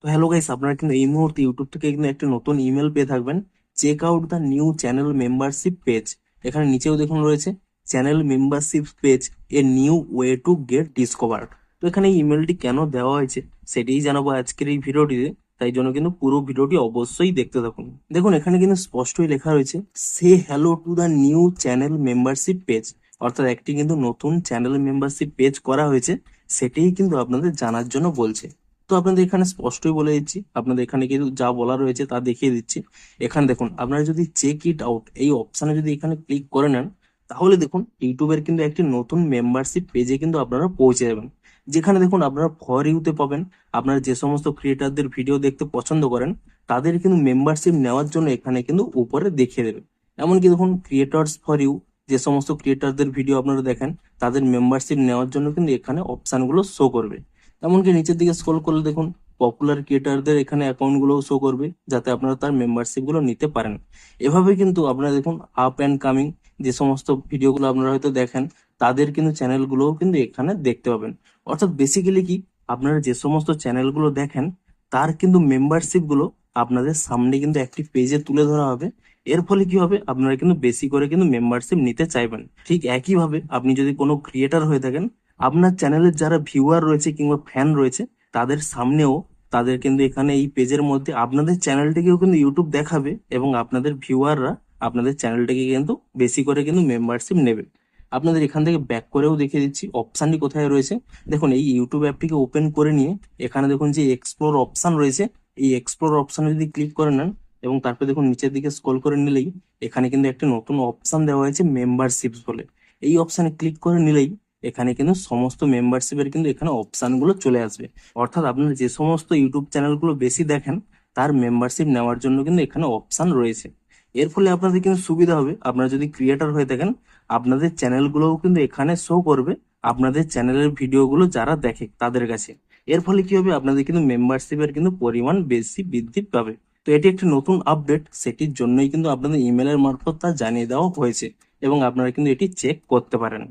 তো hello guys, আপনারা কিন্তু এই মুহূর্তে ইউটিউব থেকে কিন্তু একটা নতুন ইমেল পেয়ে থাকবেন। Check out the new channel membership page. এখানে নিচেও দেখুন রয়েছে channel membership page, a new way to get discover. তো এখানে এই ইমেলটি কেন দেওয়া হয়েছে সেটাই জানাবো আজকের এই ভিডিওটিতে। তাই জন্য কিন্তু পুরো ভিডিওটি অবশ্যই দেখতে থাকুন। দেখুন এখানে কিন্তু স্পষ্টই লেখা রয়েছে সে hello to the new channel membership page. অর্থাৎ একটি কিন্তু নতুন চ্যানেল মেম্বারশিপ পেজ করা হয়েছে, সেটাই কিন্তু আপনাদের জানার জন্য বলছে। তো আপনাদের এখানে স্পষ্টই বলে দিচ্ছি, আপনাদের এখানে কিন্তু যা বলা রয়েছে তা দেখিয়ে দিচ্ছি। এখানে দেখুন, আপনারা যদি চেক ইট আউট এই অপশানে যদি এখানে ক্লিক করে নেন, তাহলে দেখুন ইউটিউবের কিন্তু একটি নতুন মেম্বারশিপ পেজে কিন্তু আপনারা পৌঁছে যাবেন। যেখানে দেখুন আপনারা ফর ইউতে পাবেন, আপনারা যে সমস্ত ক্রিয়েটারদের ভিডিও দেখতে পছন্দ করেন তাদের কিন্তু মেম্বারশিপ নেওয়ার জন্য এখানে কিন্তু উপরে দেখিয়ে দেবে। এমনকি দেখুন ক্রিয়েটার্স ফর ইউ, যে সমস্ত ক্রিয়েটারদের ভিডিও আপনারা দেখেন তাদের মেম্বারশিপ নেওয়ার জন্য কিন্তু এখানে অপশানগুলো শো করবে। এমনকি নিচের দিকে স্ক্রল করলে দেখুন পপুলার ক্রিয়েটারদের এখানে অ্যাকাউন্ট গুলো শো করবে, যাতে আপনারা তার মেম্বারশিপ গুলো নিতে পারেন। এভাবে কিন্তু আপনারা দেখুন আপ অ্যান্ড কামিং যে সমস্ত ভিডিওগুলো আপনারা হয়তো দেখেন তাদের কিন্তু চ্যানেলগুলোও কিন্তু এখানে দেখতে পাবেন। অর্থাৎ বেসিক্যালি কি, আপনারা যে সমস্ত চ্যানেলগুলো দেখেন তার কিন্তু মেম্বারশিপ গুলো আপনাদের সামনে কিন্তু একটি পেজে তুলে ধরা হবে। এর ফলে কি হবে, আপনারা কিন্তু বেশি করে কিন্তু মেম্বারশিপ নিতে চাইবেন। ঠিক একইভাবে আপনি যদি কোনো ক্রিয়েটার হয়ে থাকেন, আপনার চ্যানেলের যারা ভিউয়ার রয়েছে কিংবা ফ্যান রয়েছে তাদের সামনেও তাদের কিন্তু এখানে এই পেজের মধ্যে আপনাদের চ্যানেলটিকেও কিন্তু ইউটিউব দেখাবে, এবং আপনাদের ভিউয়াররা আপনাদের চ্যানেলটিকে কিন্তু বেশি করে কিন্তু মেম্বারশিপ নেবে। আপনাদের এখান থেকে ব্যাক করেও দেখিয়ে দিচ্ছি অপশানটি কোথায় রয়েছে। দেখুন এই ইউটিউব অ্যাপটিকে ওপেন করে নিয়ে এখানে দেখুন যে এক্সপ্লোর অপশান রয়েছে, এই এক্সপ্লোর অপশানে যদি ক্লিক করে নেন এবং তারপরে দেখুন নিচের দিকে স্ক্রল করে নিলেই এখানে কিন্তু একটা নতুন অপশান দেওয়া হয়েছে মেম্বারশিপস বলে। এই অপশানে ক্লিক করে নিলেই এখানে কিন্তু সমস্ত মেম্বারশিপের কিন্তু এখানে অপশান গুলো চলে আসবে। অর্থাৎ আপনারা যে সমস্ত ইউটিউব চ্যানেলগুলো বেশি দেখেন তার মেম্বারশিপ নেওয়ার জন্য কিন্তু এখানে অপশান রয়েছে। এর ফলে আপনাদের কিন্তু সুবিধা হবে, আপনারা যদি ক্রিয়েটার হয়ে থাকেন আপনাদের চ্যানেলগুলোও কিন্তু এখানে শো করবে আপনাদের চ্যানেলের ভিডিওগুলো যারা দেখে তাদের কাছে। এর ফলে কি হবে, আপনাদের কিন্তু মেম্বারশিপের কিন্তু পরিমাণ বেশি বৃদ্ধি পাবে। তো এটি একটি নতুন আপডেট, সেটির জন্যই কিন্তু আপনাদের ইমেলের মারফত তা জানিয়ে দেওয়া হয়েছে, এবং আপনারা কিন্তু এটি চেক করতে পারেন।